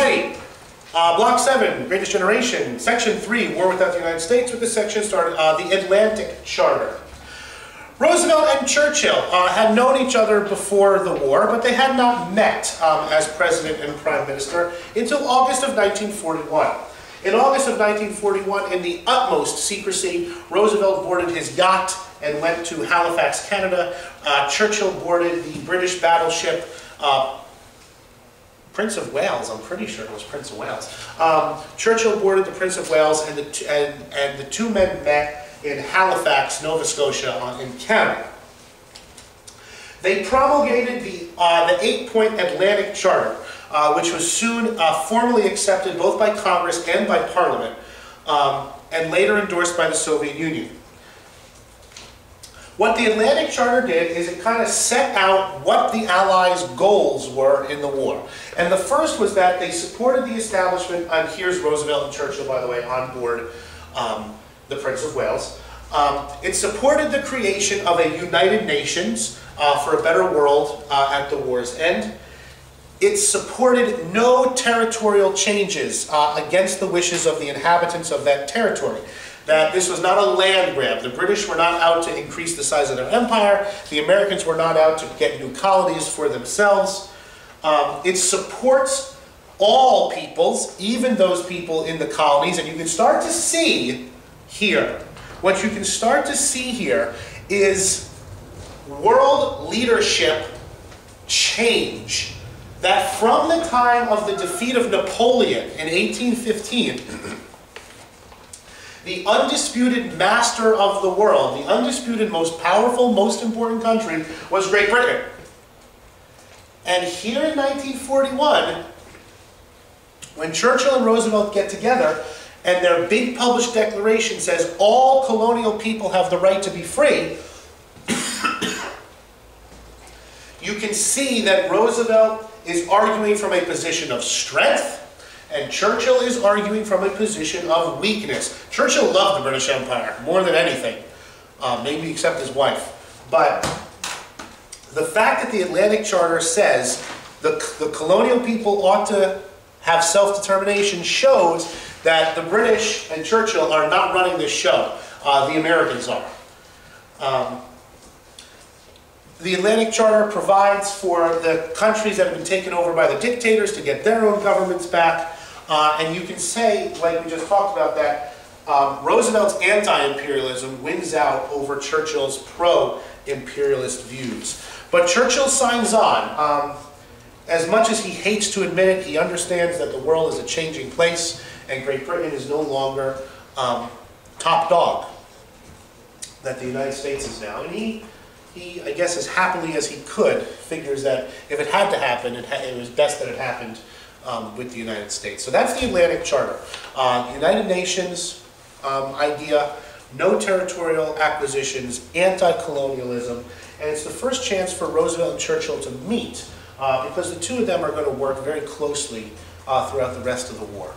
Alrighty, Block 7, Greatest Generation, Section 3, War Without the United States. With this section started the Atlantic Charter. Roosevelt and Churchill had known each other before the war, but they had not met as President and Prime Minister until August of 1941. In August of 1941, in the utmost secrecy, Roosevelt boarded his yacht and went to Halifax, Canada. Churchill boarded the British battleship Prince of Wales. I'm pretty sure it was Prince of Wales. Churchill boarded the Prince of Wales, and the two men met in Halifax, Nova Scotia, in Canada. They promulgated the 8-point Atlantic Charter, which was soon formally accepted both by Congress and by Parliament, and later endorsed by the Soviet Union. What the Atlantic Charter did is it kind of set out what the Allies' goals were in the war. And the first was that they supported the establishment, and here's Roosevelt and Churchill, by the way, on board the Prince of Wales. It supported the creation of a United Nations for a better world at the war's end. It supported no territorial changes against the wishes of the inhabitants of that territory. That this was not a land grab. The British were not out to increase the size of their empire. The Americans were not out to get new colonies for themselves. It supports all peoples, even those people in the colonies, and you can start to see here, what you can start to see here is world leadership change. That from the time of the defeat of Napoleon in 1815, the undisputed master of the world, the undisputed most powerful, most important country was Great Britain. And here in 1941, when Churchill and Roosevelt get together, and their big published declaration says all colonial people have the right to be free, you can see that Roosevelt is arguing from a position of strength, and Churchill is arguing from a position of weakness. Churchill loved the British Empire more than anything, maybe except his wife. But the fact that the Atlantic Charter says the colonial people ought to have self-determination shows that the British and Churchill are not running this show. The Americans are. The Atlantic Charter provides for the countries that have been taken over by the dictators to get their own governments back. And you can say, like we just talked about, that Roosevelt's anti-imperialism wins out over Churchill's pro-imperialist views. But Churchill signs on. As much as he hates to admit it, he understands that the world is a changing place, and Great Britain is no longer top dog, that the United States is now. And he, I guess as happily as he could, figures that if it had to happen, it was best that it happened with the United States. So that's the Atlantic Charter. United Nations idea, no territorial acquisitions, anti-colonialism, and it's the first chance for Roosevelt and Churchill to meet because the two of them are going to work very closely throughout the rest of the war.